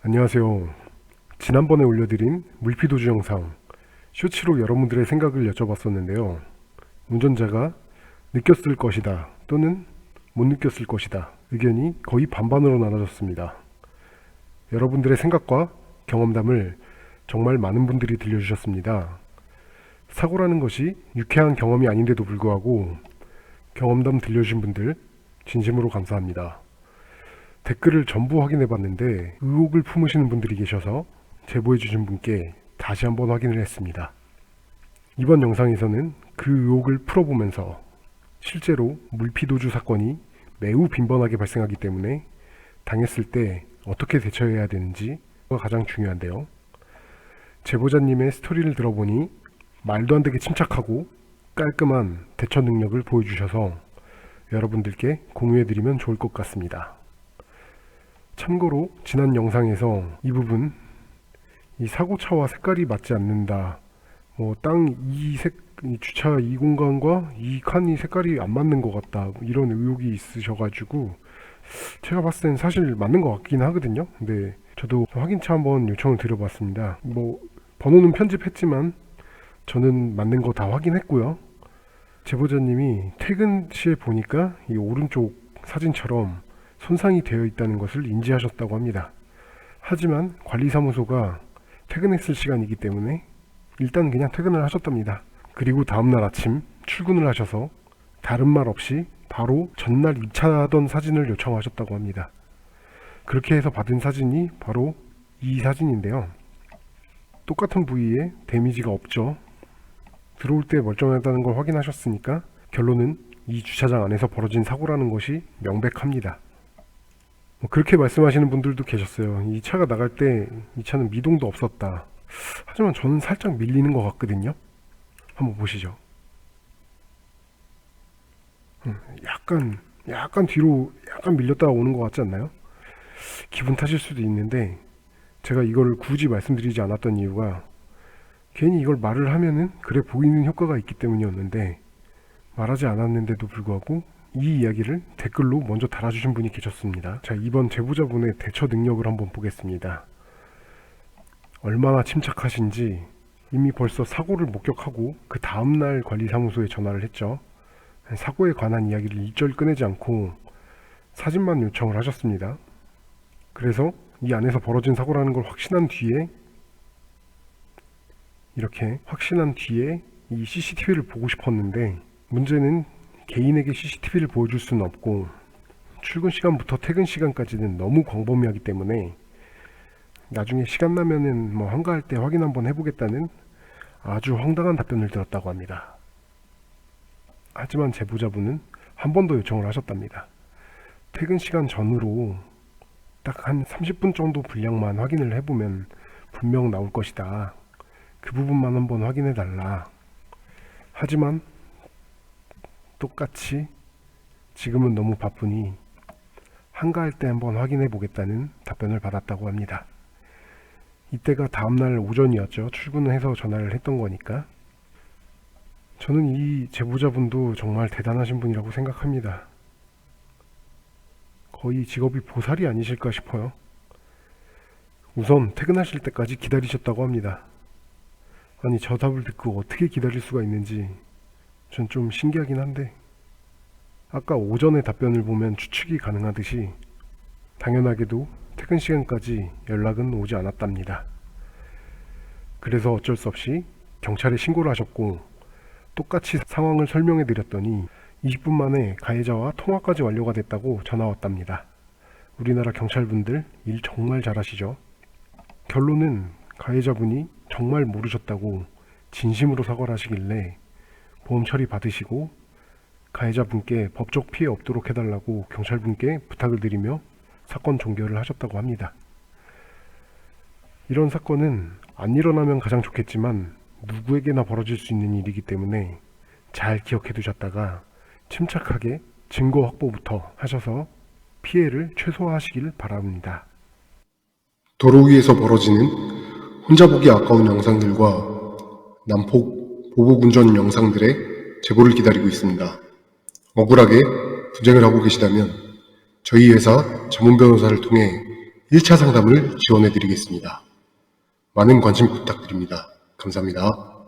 안녕하세요. 지난번에 올려드린 물피도주 영상 쇼츠로 여러분들의 생각을 여쭤봤었는데요. 운전자가 느꼈을 것이다 또는 못 느꼈을 것이다 의견이 거의 반반으로 나눠졌습니다. 여러분들의 생각과 경험담을 정말 많은 분들이 들려주셨습니다. 사고라는 것이 유쾌한 경험이 아닌데도 불구하고 경험담 들려주신 분들 진심으로 감사합니다. 댓글을 전부 확인해봤는데 의혹을 품으시는 분들이 계셔서 제보해주신 분께 다시 한번 확인을 했습니다. 이번 영상에서는 그 의혹을 풀어보면서 실제로 물피도주 사건이 매우 빈번하게 발생하기 때문에 당했을 때 어떻게 대처해야 되는지가 가장 중요한데요. 제보자님의 스토리를 들어보니 말도 안 되게 침착하고 깔끔한 대처 능력을 보여주셔서 여러분들께 공유해드리면 좋을 것 같습니다. 참고로 지난 영상에서 이 부분, 이 사고차와 색깔이 맞지 않는다, 이 주차 이 공간과 이 칸이 색깔이 안 맞는 것 같다, 이런 의혹이 있으셔가지고 제가 봤을 땐 사실 맞는 것 같긴 하거든요. 근데 저도 확인차 한번 요청을 드려봤습니다. 번호는 편집했지만 저는 맞는 거 다 확인했고요. 제보자님이 퇴근 시에 보니까 이 오른쪽 사진처럼 손상이 되어 있다는 것을 인지하셨다고 합니다. 하지만 관리사무소가 퇴근했을 시간이기 때문에 일단 그냥 퇴근을 하셨답니다. 그리고 다음날 아침 출근을 하셔서 다른 말 없이 바로 전날 2차 하던 사진을 요청하셨다고 합니다. 그렇게 해서 받은 사진이 바로 이 사진인데요. 똑같은 부위에 데미지가 없죠. 들어올 때 멀쩡하다는 걸 확인하셨으니까 결론은 이 주차장 안에서 벌어진 사고라는 것이 명백합니다. 그렇게 말씀하시는 분들도 계셨어요. 이 차가 나갈 때 이 차는 미동도 없었다. 하지만 저는 살짝 밀리는 것 같거든요. 한번 보시죠. 약간 뒤로 약간 밀렸다가 오는 것 같지 않나요? 기분 탓일 수도 있는데 제가 이걸 굳이 말씀드리지 않았던 이유가 괜히 이걸 말을 하면은 그래 보이는 효과가 있기 때문이었는데 말하지 않았는데도 불구하고 이 이야기를 댓글로 먼저 달아주신 분이 계셨습니다. 자, 이번 제보자분의 대처 능력을 한번 보겠습니다. 얼마나 침착하신지 이미 벌써 사고를 목격하고 그 다음날 관리사무소에 전화를 했죠. 사고에 관한 이야기를 일절 꺼내지 않고 사진만 요청을 하셨습니다. 그래서 이 안에서 벌어진 사고라는 걸 확신한 뒤에 이 CCTV를 보고 싶었는데 문제는 개인에게 CCTV를 보여줄 수는 없고 출근 시간부터 퇴근 시간까지는 너무 광범위하기 때문에 나중에 시간 나면은 한가할 때 확인 한번 해보겠다는 아주 황당한 답변을 들었다고 합니다. 하지만 제보자분은 한 번 더 요청을 하셨답니다. 퇴근 시간 전후로 딱 한 30분 정도 분량만 확인을 해보면 분명 나올 것이다. 그 부분만 한번 확인해 달라. 하지만 똑같이 지금은 너무 바쁘니 한가할 때 한번 확인해 보겠다는 답변을 받았다고 합니다. 이때가 다음날 오전이었죠. 출근을 해서 전화를 했던 거니까. 저는 이 제보자분도 정말 대단하신 분이라고 생각합니다. 거의 직업이 보살이 아니실까 싶어요. 우선 퇴근하실 때까지 기다리셨다고 합니다. 아니, 저 답을 듣고 어떻게 기다릴 수가 있는지 전 좀 신기하긴 한데, 아까 오전의 답변을 보면 추측이 가능하듯이 당연하게도 퇴근 시간까지 연락은 오지 않았답니다. 그래서 어쩔 수 없이 경찰에 신고를 하셨고 똑같이 상황을 설명해 드렸더니 20분 만에 가해자와 통화까지 완료가 됐다고 전화 왔답니다. 우리나라 경찰분들 일 정말 잘하시죠. 결론은 가해자분이 정말 모르셨다고 진심으로 사과를 하시길래 보험 처리 받으시고 가해자분께 법적 피해 없도록 해달라고 경찰분께 부탁을 드리며 사건 종결을 하셨다고 합니다. 이런 사건은 안 일어나면 가장 좋겠지만 누구에게나 벌어질 수 있는 일이기 때문에 잘 기억해 두셨다가 침착하게 증거 확보부터 하셔서 피해를 최소화하시길 바랍니다. 도로 위에서 벌어지는 혼자 보기 아까운 영상들과 난폭 보복 운전 영상들의 제보를 기다리고 있습니다. 억울하게 분쟁을 하고 계시다면 저희 회사 전문 변호사를 통해 1차 상담을 지원해 드리겠습니다. 많은 관심 부탁드립니다. 감사합니다.